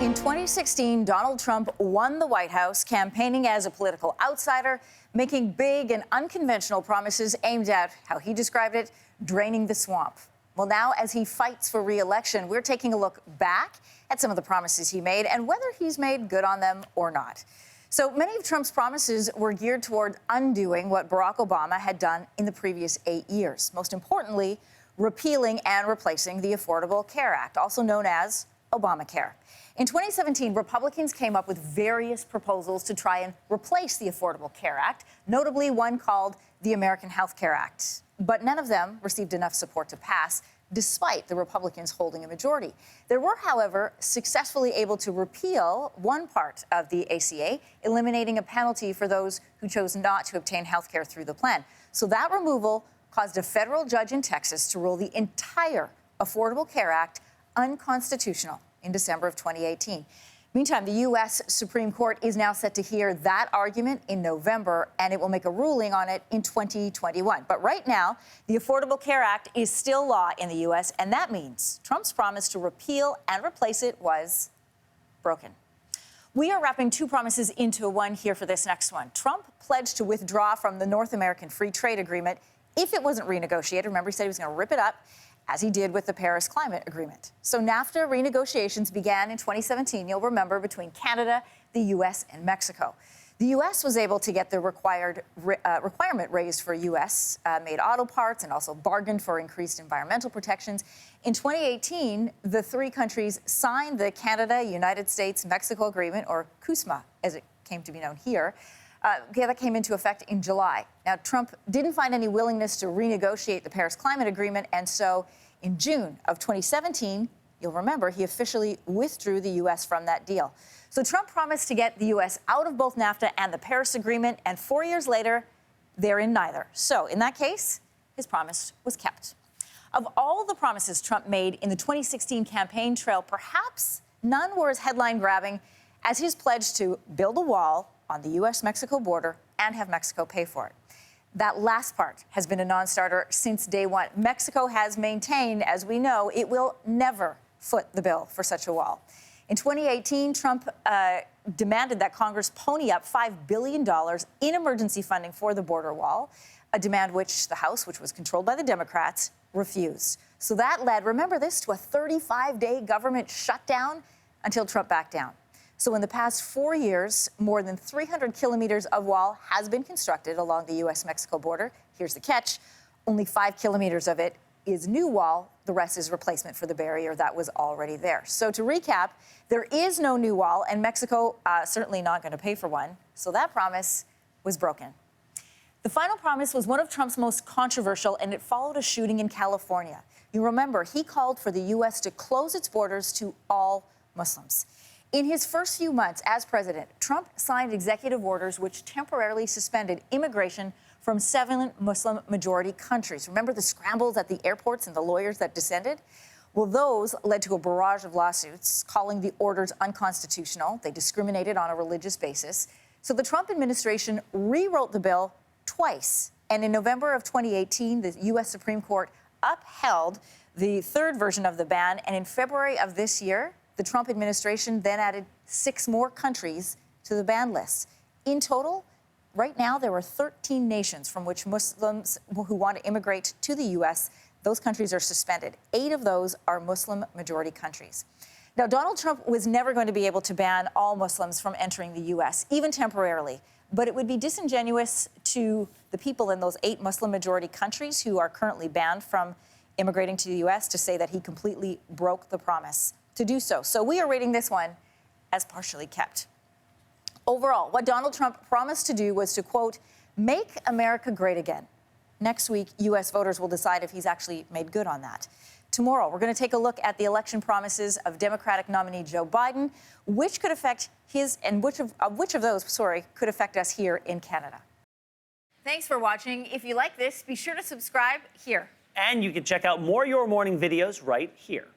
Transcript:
In 2016, Donald Trump won the White House, campaigning as a political outsider, making big and unconventional promises aimed at, how he described it, draining the swamp. Well, now, as he fights for re-election, we're taking a look back at some of the promises he made and whether he's made good on them or not. So many of Trump's promises were geared toward undoing what Barack Obama had done in the previous 8 years. Most importantly, repealing and replacing the Affordable Care Act, also known as Obamacare. In 2017, Republicans came up with various proposals to try and replace the Affordable Care Act, notably one called the American Health Care Act. But none of them received enough support to pass, despite the Republicans holding a majority. They were, however, successfully able to repeal one part of the ACA, eliminating a penalty for those who chose not to obtain health care through the plan. So that removal caused a federal judge in Texas to rule the entire Affordable Care Act unconstitutional in December of 2018. Meantime, the U.S. Supreme Court is now set to hear that argument in November, and it will make a ruling on it in 2021. But right now, the Affordable Care Act is still law in the U.S., and that means Trump's promise to repeal and replace it was broken. We are wrapping two promises into one here for this next one. Trump pledged to withdraw from the North American Free Trade Agreement if it wasn't renegotiated. Remember, he said he was going to rip it up, as he did with the Paris Climate Agreement. So NAFTA renegotiations began in 2017, you'll remember, between Canada, the U.S., and Mexico. The U.S. was able to get the requirement raised for U.S.-made auto parts and also bargained for increased environmental protections. In 2018, the three countries signed the Canada, United States, Mexico Agreement, or CUSMA, as it came to be known here. That came into effect in July. Now, Trump didn't find any willingness to renegotiate the Paris Climate Agreement, and so in June of 2017, you'll remember, he officially withdrew the U.S. from that deal. So Trump promised to get the U.S. out of both NAFTA and the Paris Agreement, and 4 years later, they're in neither. So in that case, his promise was kept. Of all the promises Trump made in the 2016 campaign trail, perhaps none were as headline-grabbing as his pledge to build a wall on the U.S.-Mexico border and have Mexico pay for it. That last part has been a non-starter since day one. Mexico has maintained, as we know, it will never foot the bill for such a wall. In 2018, Trump demanded that Congress pony up $5 billion in emergency funding for the border wall, a demand which the House, which was controlled by the Democrats, refused. So that led, remember this, to a 35-day government shutdown until Trump backed down. So in the past 4 years, more than 300 kilometers of wall has been constructed along the U.S.-Mexico border. Here's the catch. Only 5 kilometers of it is new wall. The rest is replacement for the barrier that was already there. So to recap, there is no new wall, and Mexico certainly not going to pay for one. So that promise was broken. The final promise was one of Trump's most controversial, and it followed a shooting in California. You remember, he called for the U.S. to close its borders to all Muslims. In his first few months as president, Trump signed executive orders which temporarily suspended immigration from 7 Muslim-majority countries. Remember the scrambles at the airports and the lawyers that descended? Well, those led to a barrage of lawsuits calling the orders unconstitutional. They discriminated on a religious basis. So the Trump administration rewrote the bill twice. And in November of 2018, the U.S. Supreme Court upheld the third version of the ban. And in February of this year, the Trump administration then added 6 more countries to the ban list. In total, right now, there are 13 nations from which Muslims who want to immigrate to the U.S., those countries are suspended. 8 of those are Muslim-majority countries. Now, Donald Trump was never going to be able to ban all Muslims from entering the U.S., even temporarily. But it would be disingenuous to the people in those 8 Muslim-majority countries who are currently banned from immigrating to the U.S. to say that he completely broke the promise to do so. So we are rating this one as partially kept. Overall, what Donald Trump promised to do was to, quote, make America great again. Next week, U.S. voters will decide if he's actually made good on that. Tomorrow, we're going to take a look at the election promises of Democratic nominee Joe Biden, which could affect his, and which of those could affect us here in Canada. Thanks for watching. If you like this, be sure to subscribe here. And you can check out more Your Morning videos right here.